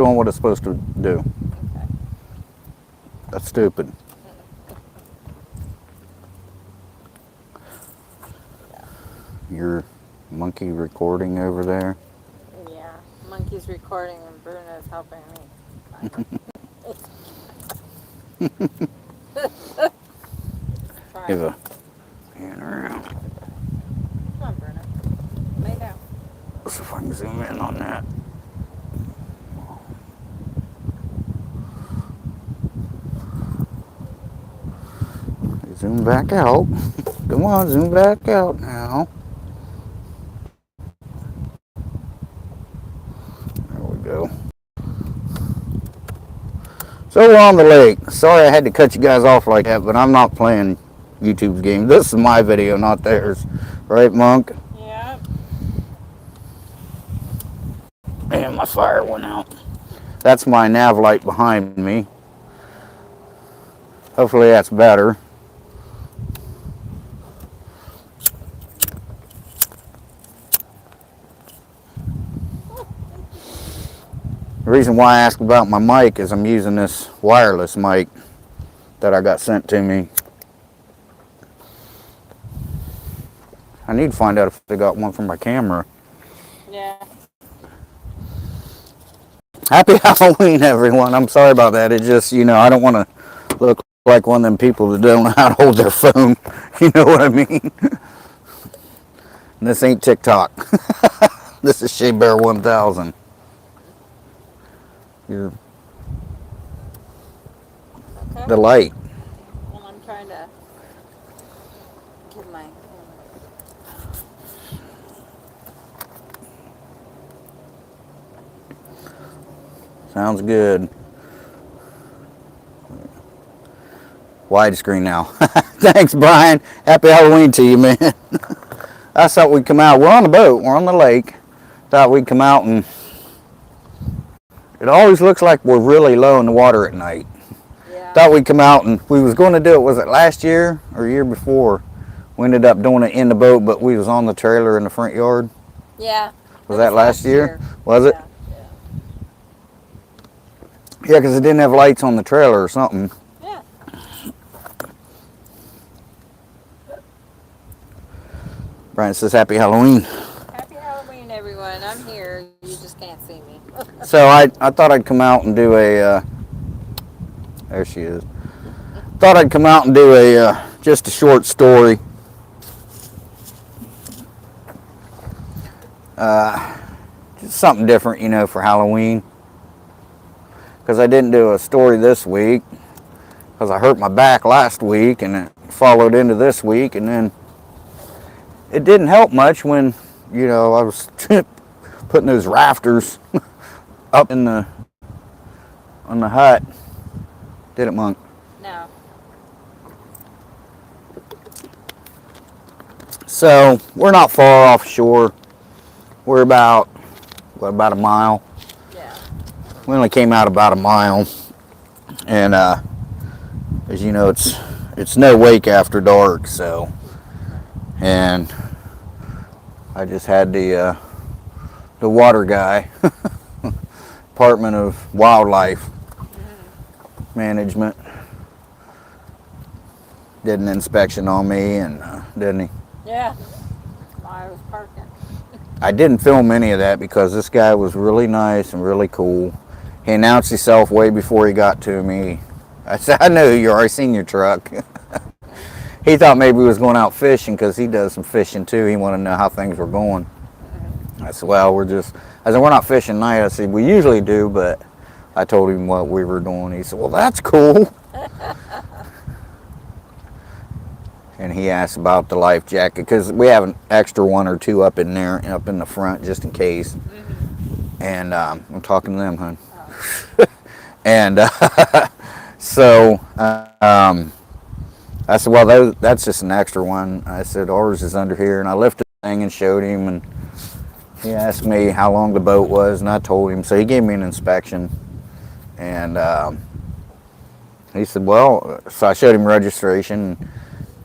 doing what it's supposed to do. Okay. That's stupid. Your monkey recording over there. Yeah. Monkey's recording and Bruno's helping me. Try. Give a hand around. Come on, Bruno. Lay down. Let's see if I can zoom in on that. Zoom back out. Come on, zoom back out now. There we go. So we're on the lake. Sorry I had to cut you guys off like that, but I'm not playing YouTube's game. This is my video, not theirs. Right, Monk? Yeah. And my fire went out. That's my nav light behind me. Hopefully that's better. The reason why I asked about my mic is I'm using this wireless mic that I got sent to me. I need to find out if they got one for my camera. Yeah. Happy Halloween, everyone. I'm sorry about that. It just, I don't want to look like one of them people that don't know how to hold their phone. You know what I mean? And this ain't TikTok. This is Shea Bear 1000. You're Okay. the light. Well, I'm trying to get my. Sounds good. Widescreen now. Thanks, Brian. Happy Halloween to you, man. I thought we'd come out. We're on the boat. We're on the lake. Thought we'd come out, and it always looks like we're really low in the water at night. Yeah. Thought we'd come out, and we was going to do it. Was it last year or year before? We ended up doing it in the boat, but we was on the trailer in the front yard. Yeah. Was that last year? Was it? Yeah. Yeah, because it didn't have lights on the trailer or something. Yeah. Brian says, Happy Halloween. Happy Halloween, everyone. I'm here. You just can't see me. So I thought I'd come out and do a, there she is. Thought I'd come out and do a, just a short story. Just something different, for Halloween. Because I didn't do a story this week. Because I hurt my back last week and it followed into this week. And then it didn't help much when, I was putting those rafters up on the hut. Did it, Monk? No. So we're not far offshore. We're about a mile. Yeah. We only came out about a mile, and as you know, it's no wake after dark. So, and I just had the water guy, Department of Wildlife Management, did an inspection on me, and didn't he? Yeah. I was parking. I didn't film any of that because this guy was really nice and really cool. He announced himself way before he got to me. I said, I know who you are. I seen your truck. He thought maybe we was going out fishing because he does some fishing too. He wanted to know how things were going. I said, well, we're not fishing tonight. I said, we usually do, but I told him what we were doing. He said, well, that's cool. And he asked about the life jacket because we have an extra one or two up in there, up in the front, just in case. And I'm talking to them, hon. Oh. And so I said, well, that's just an extra one. I said, ours is under here. And I lifted the thing and showed him. And he asked me how long the boat was, and I told him. So he gave me an inspection. And he said, well, so I showed him registration.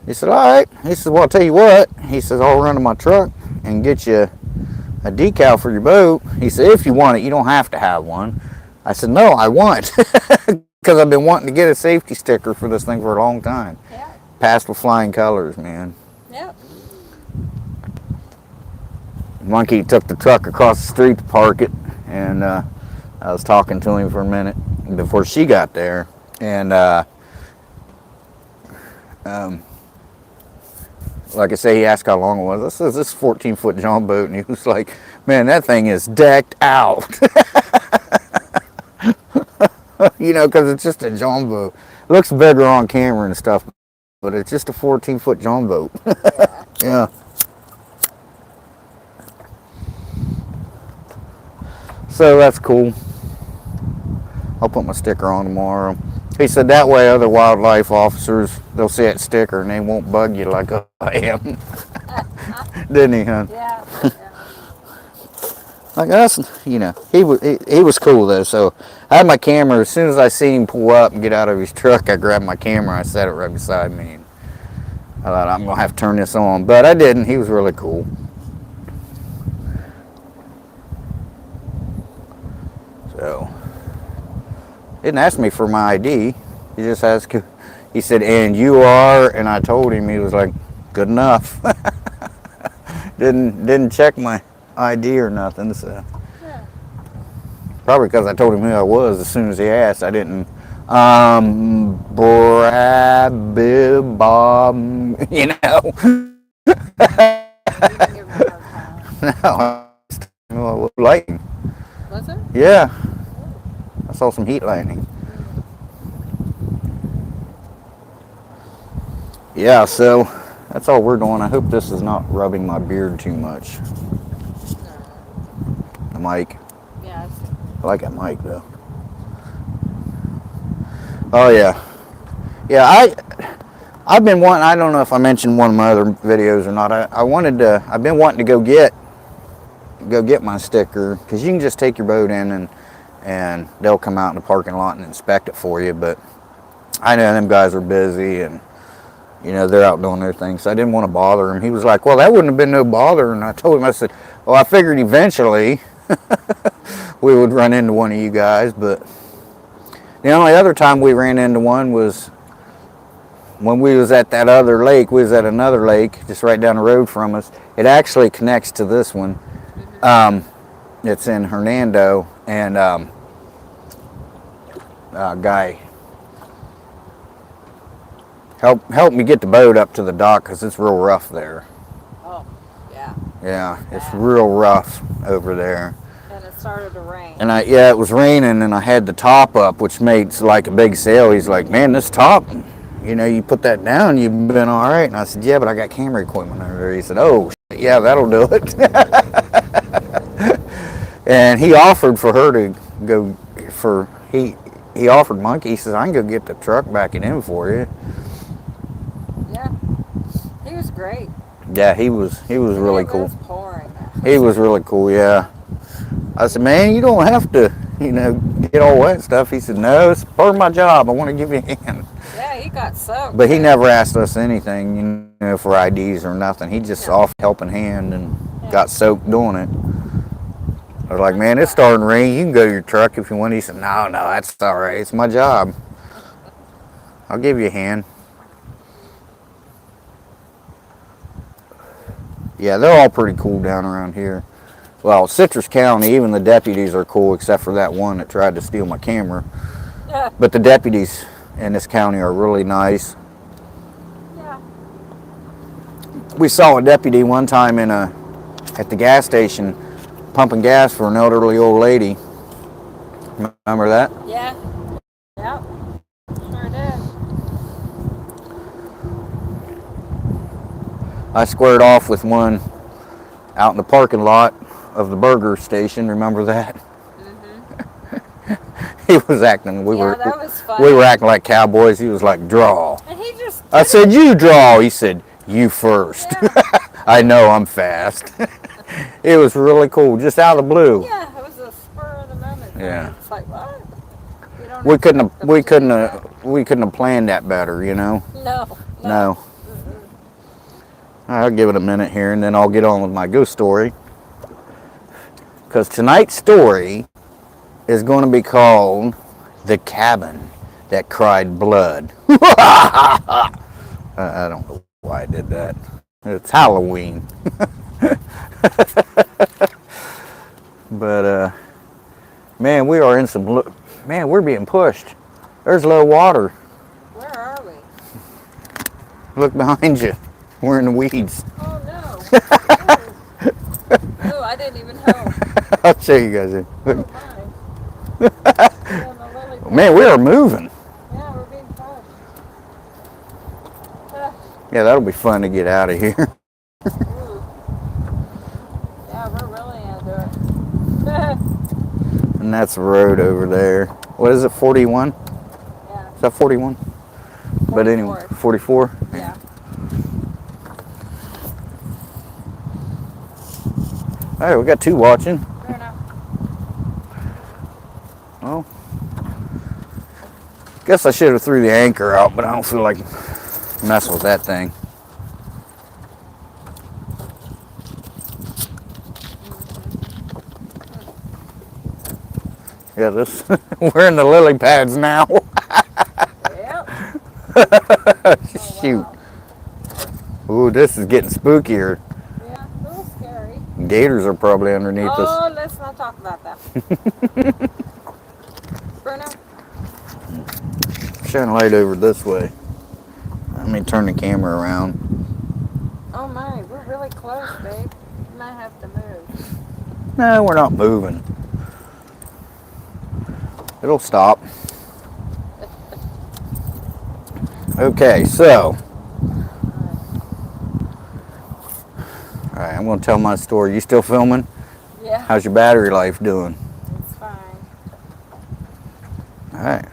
He said, all right. He said, well, I'll tell you what. He says, I'll run to my truck and get you a decal for your boat. He said, if you want it, you don't have to have one. I said, no, I want. Because I've been wanting to get a safety sticker for this thing for a long time. Yeah. Passed with flying colors, man. Yep. Monkey took the truck across the street to park it, and I was talking to him for a minute before she got there, and like I say, he asked how long it was. I said, this 14-foot John boat, and he was like, man, that thing is decked out. You know, because it's just a John boat. It looks bigger on camera and stuff, but it's just a 14-foot John boat. Yeah. So that's cool. I'll put my sticker on tomorrow. He said that way other wildlife officers, they'll see that sticker and they won't bug you like I am. Didn't he, huh? Yeah. Like that's, you know, he was cool though. So I had my camera. As soon as I seen him pull up and get out of his truck, I grabbed my camera. I set it right beside me. And I thought I'm gonna have to turn this on, but I didn't. He was really cool. So he didn't ask me for my ID. He just asked. He said, "And you are," and I told him. He was like, "Good enough." Didn't check my ID or nothing. So Yeah. probably because I told him who I was as soon as he asked. I didn't. Brad, Bib, Bob, you know. You can give me a hard time. No, lightning. Was it? Yeah, I saw some heat lightning. Yeah, so that's all we're doing. I hope this is not rubbing my beard too much. The mic. Yeah. I like that mic though. Oh yeah, yeah. I've been wanting. I don't know if I mentioned one of my other videos or not. I've been wanting to go get my sticker, because you can just take your boat in and they'll come out in the parking lot and inspect it for you. But I know them guys are busy and you know they're out doing their thing, so I didn't want to bother him. He was like, "Well, that wouldn't have been no bother," and I told him, I said, "Well, I figured eventually we would run into one of you guys, but." The only other time we ran into one was when we was at that other lake. We was at another lake just right down the road from us. It actually connects to this one. It's in Hernando, and a guy helped me get the boat up to the dock because it's real rough there. Oh, yeah. Yeah, it's real rough over there. And it started to rain. And it was raining, and I had the top up, which made like a big sail. He's like, "Man, this top, you know, you put that down, you've been all right." And I said, "Yeah, but I got camera equipment under there." He said, "Oh, shit, yeah, that'll do it." And he offered for her to go he offered Monkey. He says, "I can go get the truck backing in for you." Yeah. He was great. Yeah, he was really It cool. was pouring. He was really cool, yeah. I said, "Man, you don't have to, you know, get all wet and stuff." He said, "No, it's part of my job. I want to give you a hand." Yeah, he got soaked. But he never asked us anything, you know, for IDs or nothing. He just offered helping hand and got soaked doing it. I was like, "Man, it's starting to rain. You can go to your truck if you want." He said, No, that's all right. It's my job. I'll give you a hand." Yeah, they're all pretty cool down around here. Well, Citrus County, even the deputies are cool, except for that one that tried to steal my camera. Yeah. But the deputies in this county are really nice. Yeah. We saw a deputy one time at the gas station pumping gas for an elderly old lady. Remember that? Yeah. Yep. Sure did. I squared off with one out in the parking lot of the burger station. Remember that? He was acting. That was funny. We were acting like cowboys. He was like, "Draw." And he just. I said, "You draw." He said, "You first." Yeah. I know I'm fast. It was really cool, just out of the blue. Yeah, it was a spur of the moment. Yeah. It's like, what? You don't We couldn't have planned that better, you know. No. I'll give it a minute here, and then I'll get on with my ghost story. Because tonight's story is going to be called The Cabin That Cried Blood. I don't know why I did that. It's Halloween. But, man, we are in some... Man, we're being pushed. There's low water. Where are we? Look behind you. We're in the weeds. Oh no. Ooh, I didn't even know. I'll show you guys in. Oh Look. my. We're on the lily pad. Man, we are moving. Yeah, we're being pushed. Yeah, that'll be fun to get out of here. Ooh. Yeah, we're really into it. And that's the road over there. What is it, 41? Yeah. Is that 41? But anyway, 44? Yeah. All right, we got 2 watching. Fair enough. Well, guess I should have threw the anchor out, but I don't feel like messing with that thing. Yeah, this we're in the lily pads now. Yep. Shoot. Wow. Ooh, this is getting spookier. Yeah, a little scary. Gators are probably underneath us. Oh, let's not talk about that. Bruno? Shine a light over this way. Let me turn the camera around. Oh my, we're really close, babe. You might have to move. No, we're not moving. It'll stop. Okay, so. Alright, I'm going to tell my story. You still filming? Yeah. How's your battery life doing? It's fine. Alright.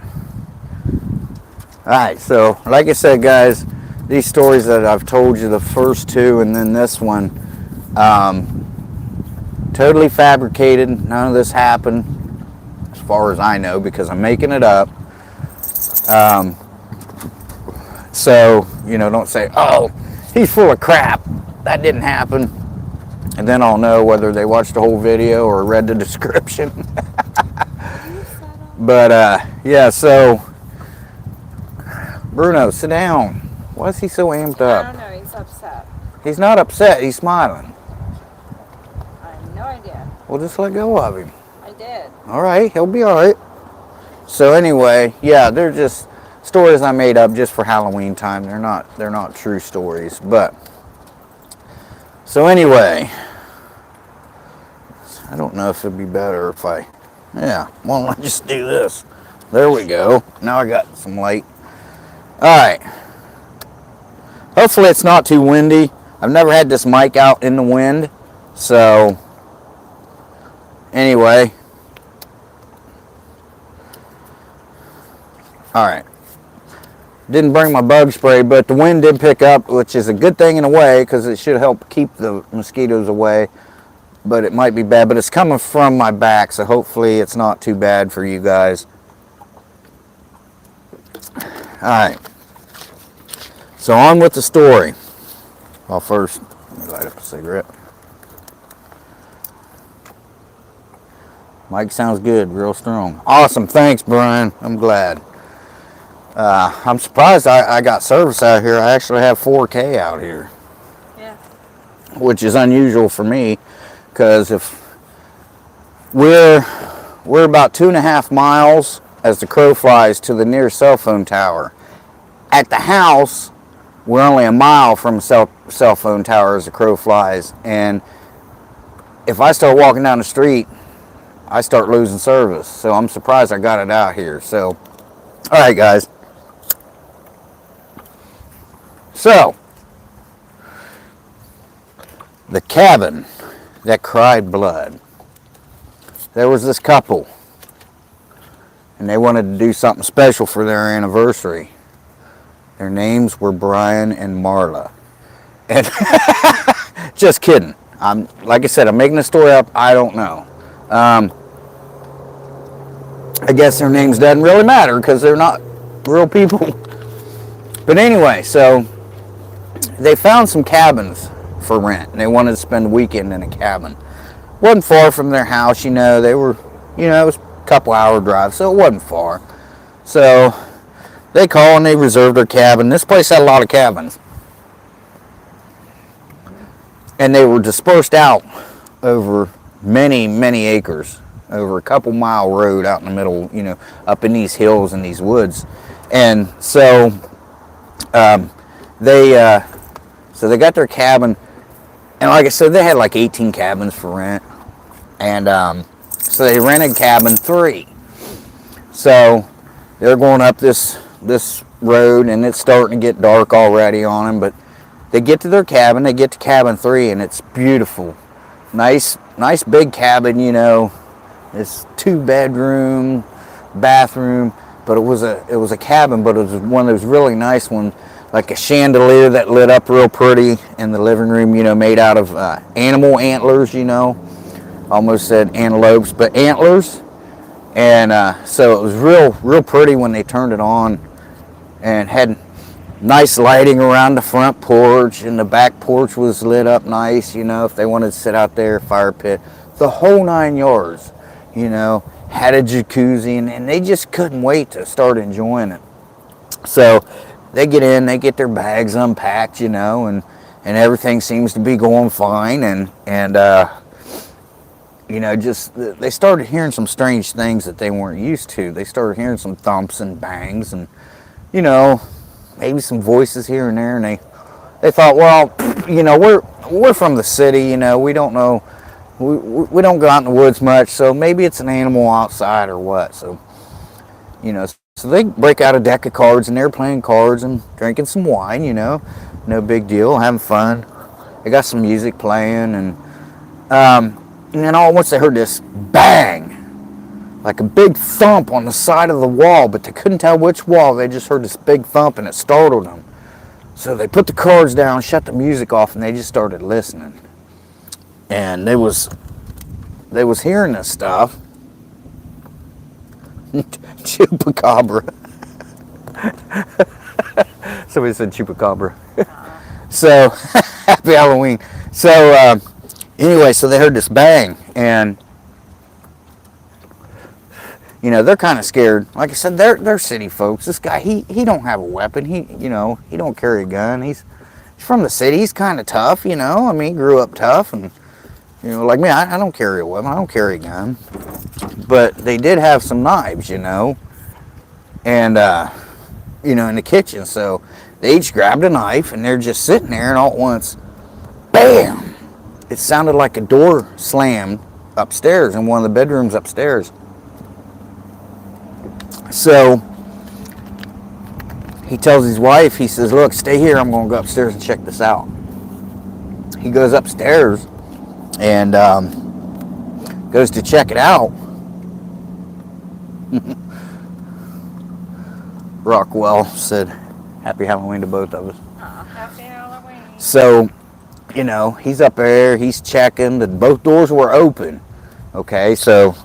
Alright, so like I said, guys, these stories that I've told you, the first 2 and then this one, totally fabricated. None of this happened, as far as I know, because I'm making it up. So, you know, don't say, oh, he's full of crap. That didn't happen. And then I'll know whether they watched the whole video or read the description. But, yeah, so, Bruno, sit down. Why is he so amped I up? don't know, he's upset. He's not upset. He's smiling. I have no idea. We'll just let go of him. I did. All right, he'll be all right. So anyway, yeah, they're just stories I made up just for Halloween time. They're not true stories, but so anyway, I don't know if it'd be better if why don't I just do this? There we go. Now I got some light. All right. Hopefully it's not too windy. I've never had this mic out in the wind, so anyway. All right. Didn't bring my bug spray, but the wind did pick up, which is a good thing in a way because it should help keep the mosquitoes away. But it might be bad, but it's coming from my back, so hopefully it's not too bad for you guys. All right. So on with the story. Well, first, let me light up a cigarette. Mic sounds good, real strong. Awesome, thanks, Brian. I'm glad. I'm surprised I got service out here. I actually have 4K out here. Yeah. Which is unusual for me, because if we're about 2.5 miles as the crow flies to the nearest cell phone tower. At the house, we're only a mile from a cell phone tower as the crow flies, and if I start walking down the street, I start losing service. So I'm surprised I got it out here. So, all right, guys. So, the cabin that cried blood. There was this couple, and they wanted to do something special for their anniversary. Their names were Brian and Marla. And just kidding. Like I said, I'm making the story up. I don't know. I guess their names doesn't really matter because they're not real people. But anyway, so they found some cabins for rent, and they wanted to spend a weekend in a cabin. Wasn't far from their house, you know. They were, you know, it was couple hour drive, so it wasn't far. So they call and they reserve their cabin. This place had a lot of cabins, and they were dispersed out over many, many acres, over a couple mile road out in the middle, up in these hills and these woods. And so they they got their cabin, and like I said, they had like 18 cabins for rent, and so they rented cabin 3. So they're going up this road, and it's starting to get dark already on them, but they get to their cabin. They get to cabin 3, and it's beautiful, nice big cabin. It's 2-bedroom, bathroom, but it was a cabin, but it was one of those really nice ones, like a chandelier that lit up real pretty in the living room. Made out of animal antlers. Almost said antelopes, but antlers. And so it was real pretty when they turned it on, and had nice lighting around the front porch, and the back porch was lit up nice, if they wanted to sit out there, fire pit, the whole 9 yards, had a jacuzzi, and they just couldn't wait to start enjoying it. So they get in, they get their bags unpacked, and everything seems to be going fine, and just they started hearing some strange things that they weren't used to. They started hearing some thumps and bangs, and maybe some voices here and there. And they thought, well, we're from the city. We don't know. We don't go out in the woods much, so maybe it's an animal outside or what. So so they break out a deck of cards, and they're playing cards and drinking some wine. No big deal, having fun. They got some music playing, and then all at once they heard this bang, like a big thump on the side of the wall, but they couldn't tell which wall. They just heard this big thump, and it startled them. So they put the cards down, shut the music off, and they just started listening. And they was hearing this stuff. Chupacabra. Somebody said chupacabra. So happy Halloween. So anyway, so they heard this bang, and they're kind of scared. Like I said, they're city folks. This guy, he don't have a weapon. He don't carry a gun. He's from the city. He's kind of tough. He grew up tough, and like me, I don't carry a weapon. I don't carry a gun. But they did have some knives, and in the kitchen. So they each grabbed a knife, and they're just sitting there, and all at once, bam! It sounded like a door slammed upstairs in one of the bedrooms upstairs. So he tells his wife, he says, look, stay here. I'm going to go upstairs and check this out. He goes upstairs and goes to check it out. Rockwell said, happy Halloween to both of us. Happy Halloween. So, he's up there, he's checking, and both doors were open. Okay, so,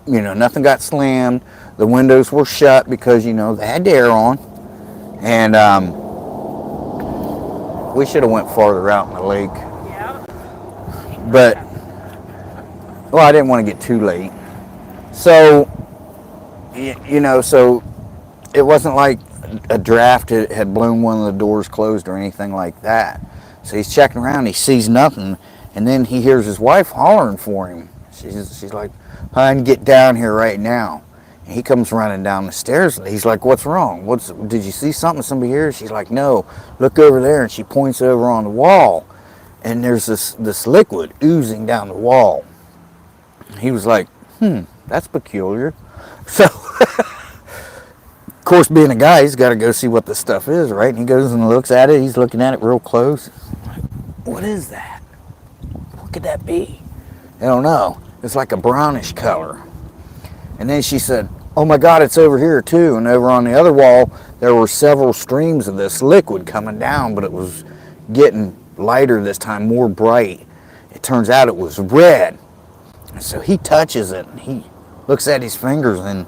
nothing got slammed. The windows were shut because, they had the air on. And we should have went farther out in the lake. Yeah. But, well, I didn't want to get too late. So, so it wasn't like a draft had blown one of the doors closed or anything like that. So he's checking around, he sees nothing, and then he hears his wife hollering for him. She's like, "Hon, get down here right now." And he comes running down the stairs. He's like, "What's wrong? Did you see something? Somebody here?" She's like, "No, look over there." And she points over on the wall, and there's this liquid oozing down the wall. He was like, that's peculiar. So, of course, being a guy, he's got to go see what the stuff is, right? And he goes and looks at it. He's looking at it real close. Like, what is that? What could that be? I don't know. It's like a brownish color. And then she said, "Oh my God, it's over here too." And over on the other wall, there were several streams of this liquid coming down, but it was getting lighter this time, more bright. It turns out it was red. And so he touches it, and he looks at his fingers, and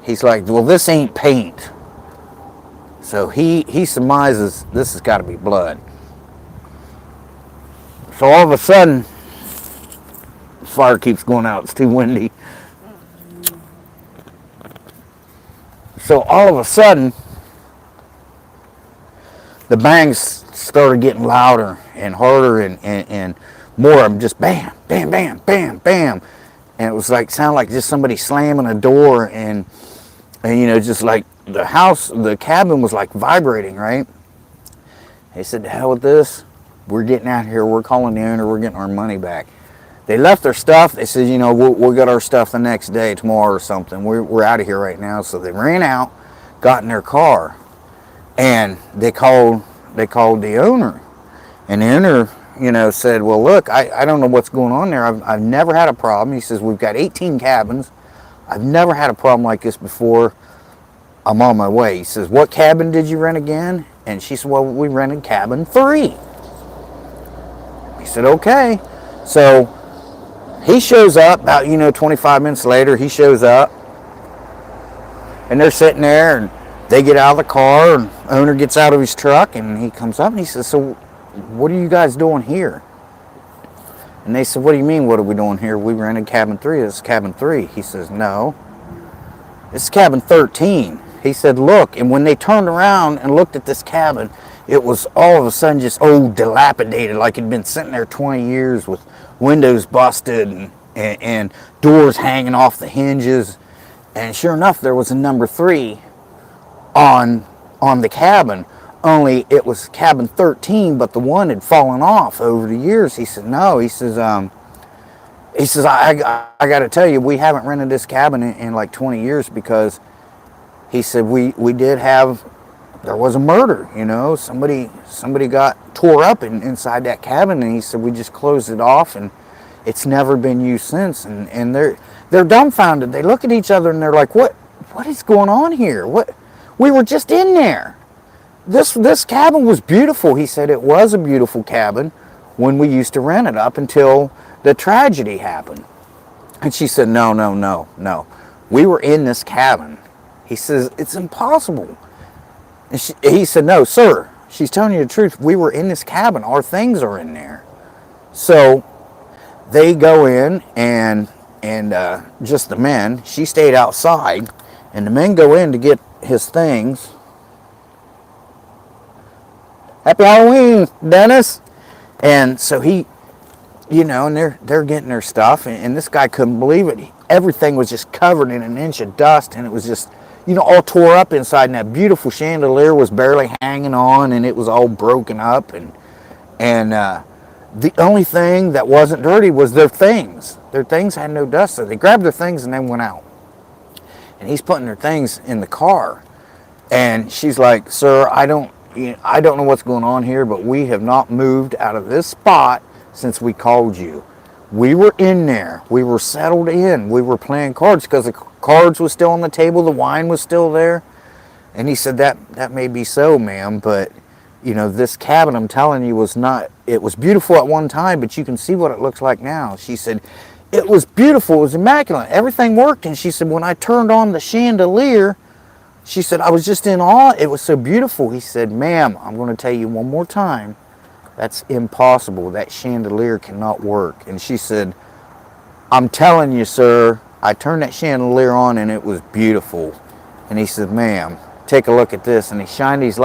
he's like, "Well, this ain't paint." So he surmises this has got to be blood. So all of a sudden, the fire keeps going out. It's too windy. So all of a sudden, the bangs started getting louder and harder and more of them, just bam, bam, bam, bam, bam. And it was like, sounded like just somebody slamming a door, and you know, just like the cabin was like vibrating, right? They said, to hell with this. We're getting out of here. We're calling the owner. We're getting our money back. They left their stuff. They said, you know, we'll get our stuff the next day, tomorrow or something. We're out of here right now. So they ran out, got in their car, and they called the owner. And the owner, you know, said, well, look, I don't know what's going on there. I've never had a problem. He says, we've got 18 cabins. I've never had a problem like this before. I'm on my way. He says, what cabin did you rent again? And she said, well, we rented cabin 3. He said, okay. So he shows up about, 25 minutes later. He shows up, and they're sitting there, and they get out of the car, and the owner gets out of his truck, and he comes up and he says, so what are you guys doing here? And they said, what do you mean, what are we doing here? We rented cabin 3. This is cabin 3. He says, no, it's cabin 13. He said, look. And when they turned around and looked at this cabin, it was all of a sudden just old, dilapidated, like it'd been sitting there 20 years with windows busted and doors hanging off the hinges. And sure enough, there was a number 3 on the cabin. Only it was cabin 13, but the one had fallen off over the years. He said, no. He says, I got to tell you, we haven't rented this cabin in like 20 years because he said we did have, there was a murder, somebody got tore up inside that cabin, and he said we just closed it off and it's never been used since. And they're dumbfounded. They look at each other and they're like, what is going on here? We were just in there. This cabin was beautiful. He said it was a beautiful cabin when we used to rent it up until the tragedy happened. And she said, no. We were in this cabin. He says, it's impossible. And he said, no, sir. She's telling you the truth. We were in this cabin. Our things are in there. So they go in and just the men. She stayed outside. And the men go in to get his things. Happy Halloween, Dennis. And so he, and they're getting their stuff. And this guy couldn't believe it. Everything was just covered in an inch of dust. And it was just, all tore up inside. And that beautiful chandelier was barely hanging on. And it was all broken up. And the only thing that wasn't dirty was their things. Their things had no dust. So they grabbed their things and then went out. And he's putting their things in the car. And she's like, sir, I don't know what's going on here, but we have not moved out of this spot since we called you. We were in there. We were settled in. We were playing cards because the cards was still on the table. The wine was still there. And he said, that may be so, ma'am, but, this cabin, I'm telling you, was not, it was beautiful at one time, but you can see what it looks like now. She said, it was beautiful. It was immaculate. Everything worked. And she said, when I turned on the chandelier, she said, I was just in awe. It was so beautiful. He said, ma'am, I'm going to tell you one more time. That's impossible. That chandelier cannot work. And she said, I'm telling you, sir, I turned that chandelier on and it was beautiful. And he said, ma'am, take a look at this. And he shined his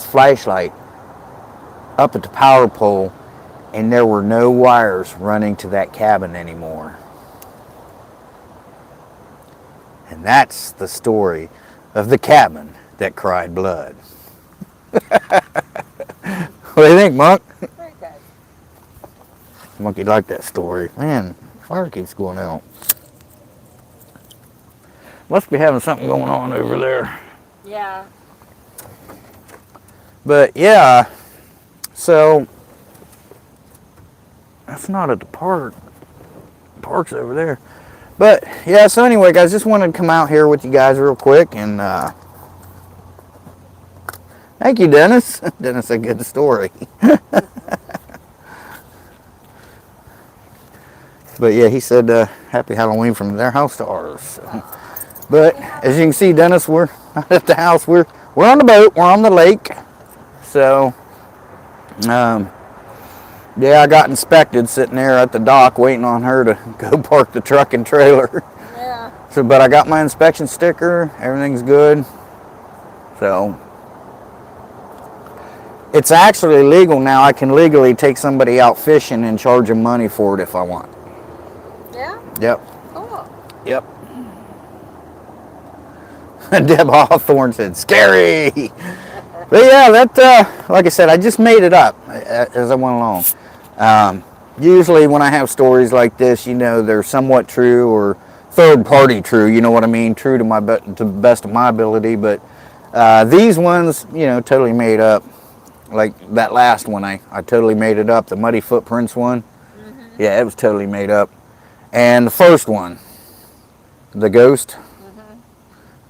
flashlight up at the power pole, and there were no wires running to that cabin anymore. And that's the story of the cabin that cried blood. What do you think, Monk? Very good. Monkey liked that story. Man, fire keeps going out. Must be having something going on over there. Yeah. But yeah, so that's not at the park. The park's over there. But yeah, so anyway, guys, just wanted to come out here with you guys real quick and thank you, Dennis. Dennis, a good story. But yeah, he said happy Halloween from their house to ours. So. But as you can see, Dennis, we're not at the house. We're on the boat. We're on the lake. So yeah, I got inspected sitting there at the dock waiting on her to go park the truck and trailer. Yeah. So, but I got my inspection sticker. Everything's good. So, it's actually legal now. I can legally take somebody out fishing and charge them money for it if I want. Yeah? Yep. Cool. Yep. Deb Hawthorne said, scary. But yeah, that, like I said, I just made it up as I went along. Usually when I have stories like this, you know, they're somewhat true or third party true, you know what I mean? True to to the best of my ability, but these ones, you know, totally made up. Like that last one, I totally made it up. The Muddy Footprints one. Mm-hmm. Yeah, it was totally made up. And the first one, the ghost. Mm-hmm.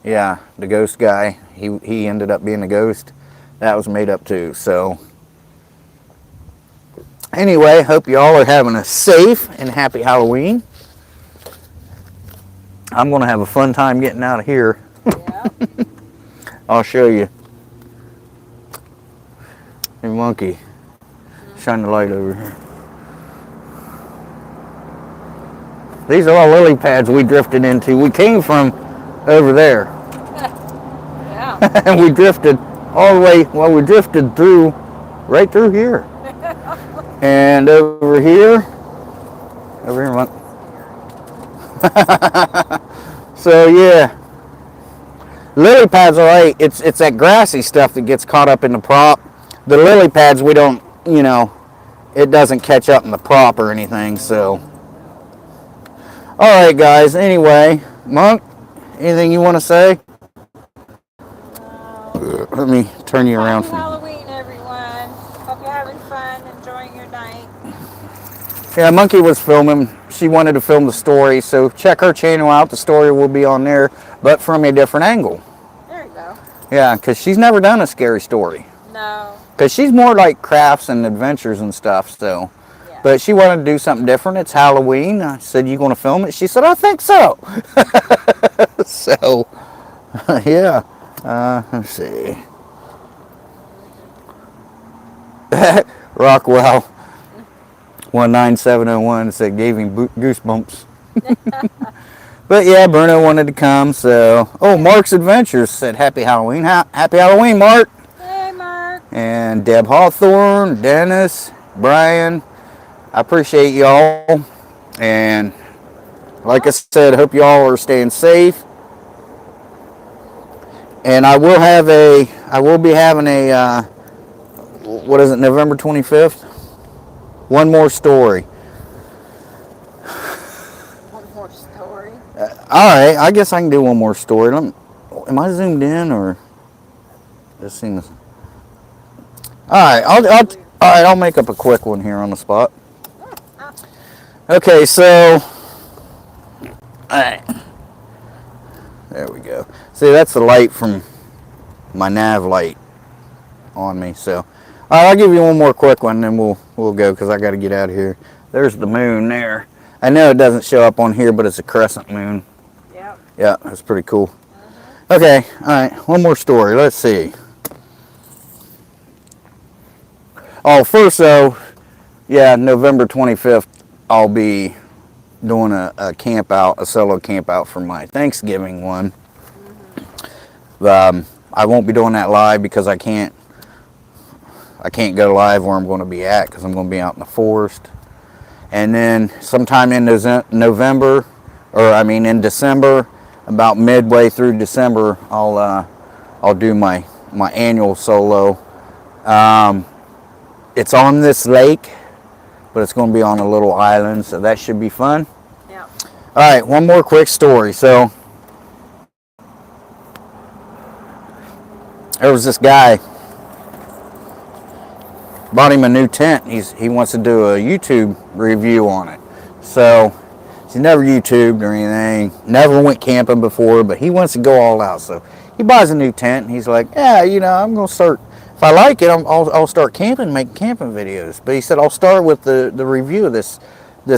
Yeah, the ghost guy. He ended up being a ghost. That was made up too. So anyway, hope y'all are having a safe and happy Halloween. I'm going to have a fun time getting out of here. Yeah. I'll show you. Hey, monkey. Shine the light over here. These are all lily pads we drifted into. We came from over there. Yeah. And we drifted all the way, well, we drifted through, right through here. And over here, look. So yeah, lily pads are right. It's that grassy stuff that gets caught up in the prop. The lily pads, we don't, you know, it doesn't catch up in the prop or anything. So, all right, guys. Anyway, Monk, anything you want to say? Let me turn you around. Happy Halloween, everyone. Hope you're having fun, enjoying your night. Yeah, Monkey was filming. She wanted to film the story, so check her channel out. The story will be on there, but from a different angle. There you go. Yeah, because she's never done a scary story. No. Because she's more like crafts and adventures and stuff, so. Yeah. But she wanted to do something different. It's Halloween. I said, you going to film it? She said, I think so. So, yeah. Let's see. Rockwell 19701 said gave him goosebumps. But yeah, Bruno wanted to come, so. Oh, Mark's Adventures said happy Halloween. Happy Halloween, Mark. Hey, Mark. And Deb Hawthorne, Dennis, Brian. I appreciate y'all. And like I said, I hope y'all are staying safe. And I will be having a, what is it, November 25th? One more story. One more story? Alright, I guess I can do one more story. Am I zoomed in or? Just seems. Alright, I'll make up a quick one here on the spot. Okay, so. Alright. There we go. See, that's the light from my nav light on me. So, I'll give you one more quick one, and then we'll go because I got to get out of here. There's the moon there. I know it doesn't show up on here, but it's a crescent moon. Yep. Yeah, that's pretty cool. Okay, all right. One more story. Let's see. Oh, first though, yeah, November 25th, I'll be doing a camp out, a solo camp out for my Thanksgiving one. I won't be doing that live because I can't go live where I'm going to be at because I'm going to be out in the forest. And then sometime in November, or I mean in December, about midway through December, I'll do my annual solo. It's on this lake, but it's going to be on a little island, so that should be fun. Yeah. All right, one more quick story. So there was this guy, bought him a new tent. He wants to do a YouTube review on it. So he's never YouTubed or anything, never went camping before, but he wants to go all out. So he buys a new tent, and he's like, yeah, you know, I'm going to start, if I like it, I'll start camping, making camping videos. But he said, I'll start with the review of this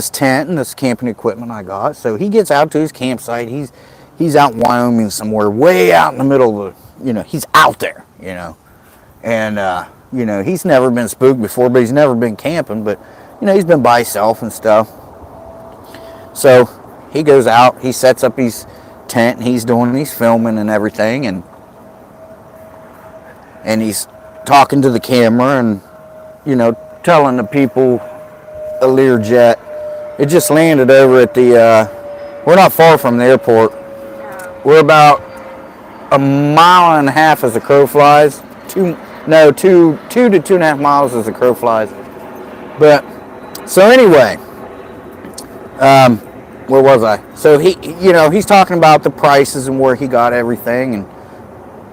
tent and this camping equipment I got. So he gets out to his campsite. He's out in Wyoming somewhere, way out in the middle of the, you know, he's out there, you know. And, you know, he's never been spooked before, but he's never been camping. But, you know, he's been by himself and stuff. So he goes out, he sets up his tent, and he's filming and everything, and he's talking to the camera and, you know, telling the people a Learjet. It just landed over at the, we're not far from the airport. Yeah. We're about a mile and a half as the crow flies. Two to 2.5 miles as the crow flies. But, so anyway, where was I? So he, you know, he's talking about the prices and where he got everything, and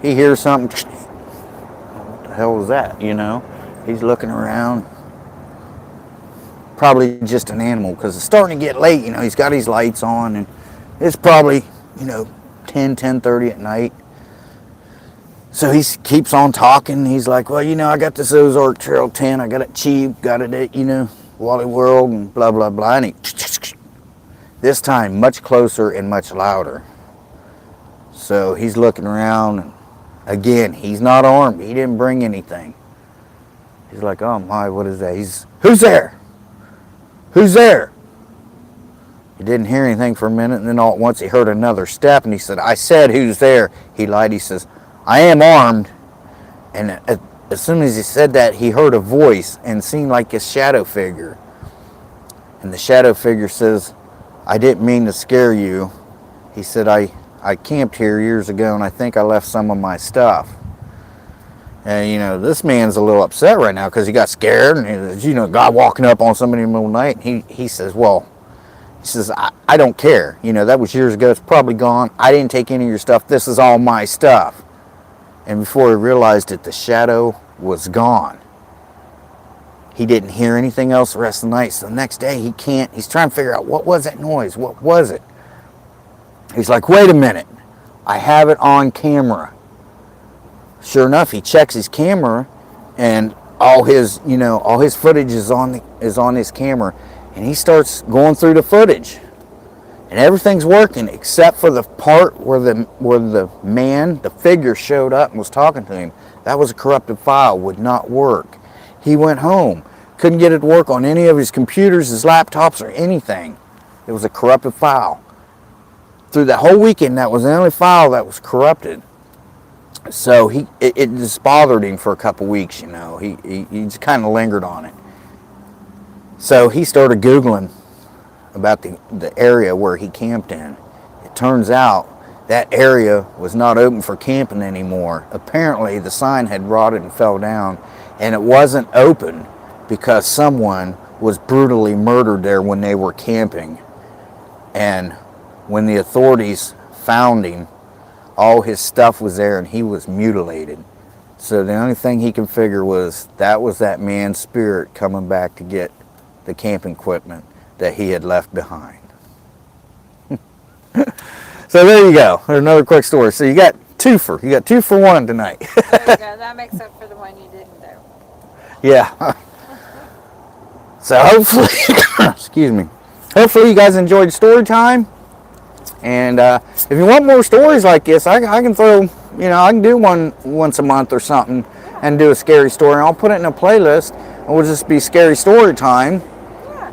he hears something. What the hell was that? You know, he's looking around. Probably just an animal, because it's starting to get late. You know, he's got his lights on, and it's probably, you know, 10:30 at night. So he keeps on talking. He's like, well, you know, I got this Ozark Trail tent. I got it cheap. Got it at, you know, Wally World and blah, blah, blah. And he, this time, much closer and much louder. So he's looking around. And again, he's not armed. He didn't bring anything. He's like, oh my, what is that? Who's there? Who's there? He didn't hear anything for a minute, and then all at once he heard another step, and he said, I said, who's there? He lied. He says, I am armed. And as soon as he said that, he heard a voice and seemed like a shadow figure. And the shadow figure says, I didn't mean to scare you. He said, I camped here years ago, and I think I left some of my stuff. And, you know, this man's a little upset right now because he got scared, and there's, you know, a guy walking up on somebody in the middle of the night. And he says, well, he says, I don't care. You know, that was years ago. It's probably gone. I didn't take any of your stuff. This is all my stuff. And before he realized it, the shadow was gone. He didn't hear anything else the rest of the night. So the next day, he's trying to figure out, what was that noise? What was it? He's like, wait a minute. I have it on camera. Sure enough, he checks his camera, and all his footage is on his camera, and he starts going through the footage, and everything's working except for the part where the figure showed up and was talking to him. That was a corrupted file, would not work. He went home, couldn't get it to work on any of his computers, his laptops, or anything. It was a corrupted file. Through that whole weekend, that was the only file that was corrupted. So it just bothered him for a couple weeks, you know. He just kind of lingered on it. So he started Googling about the area where he camped in. It turns out that area was not open for camping anymore. Apparently the sign had rotted and fell down, and it wasn't open because someone was brutally murdered there when they were camping. And when the authorities found him, all his stuff was there and he was mutilated. So the only thing he could figure was that man's spirit coming back to get the camping equipment that he had left behind. So there you go. There's another quick story. So you got two for one tonight. There you go. That makes up for the one you didn't do. Yeah. So hopefully, excuse me. Hopefully you guys enjoyed story time. And if you want more stories like this, I can throw, you know, I can do one once a month or something and do a scary story. I'll put it in a playlist, and we'll just be scary story time.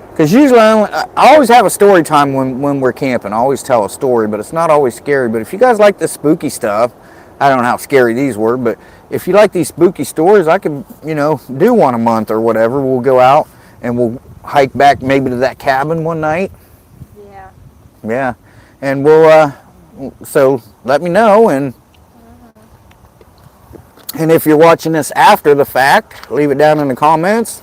Because usually I always have a story time when we're camping. I always tell a story, but it's not always scary. But if you guys like the spooky stuff, I don't know how scary these were, but if you like these spooky stories, I can, you know, do one a month or whatever. We'll go out and we'll hike back maybe to that cabin one night. Yeah. Yeah. And we'll, so let me know, and if you're watching this after the fact, leave it down in the comments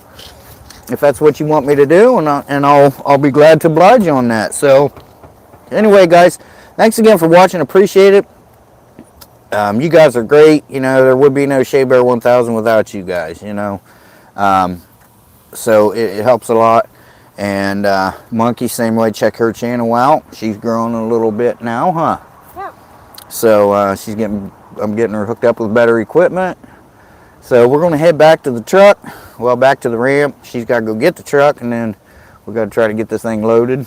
if that's what you want me to do, and I'll be glad to oblige you on that. So anyway, guys, thanks again for watching. Appreciate it. You guys are great. You know, there would be no Shea Bear 1000 without you guys, you know. So it helps a lot. And Monkey, same way, check her channel out. She's growing a little bit now, huh? Yep. So I'm getting her hooked up with better equipment. So we're going to head back to the truck, well, back to the ramp. She's got to go get the truck, and then we've got to try to get this thing loaded.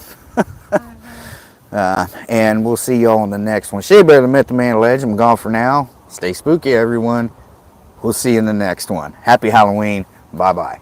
And we'll see y'all on the next one. Shea Bear, the Myth, the Man, the Legend. I'm gone for now. Stay spooky, everyone. We'll see you in the next one. Happy Halloween. Bye-bye.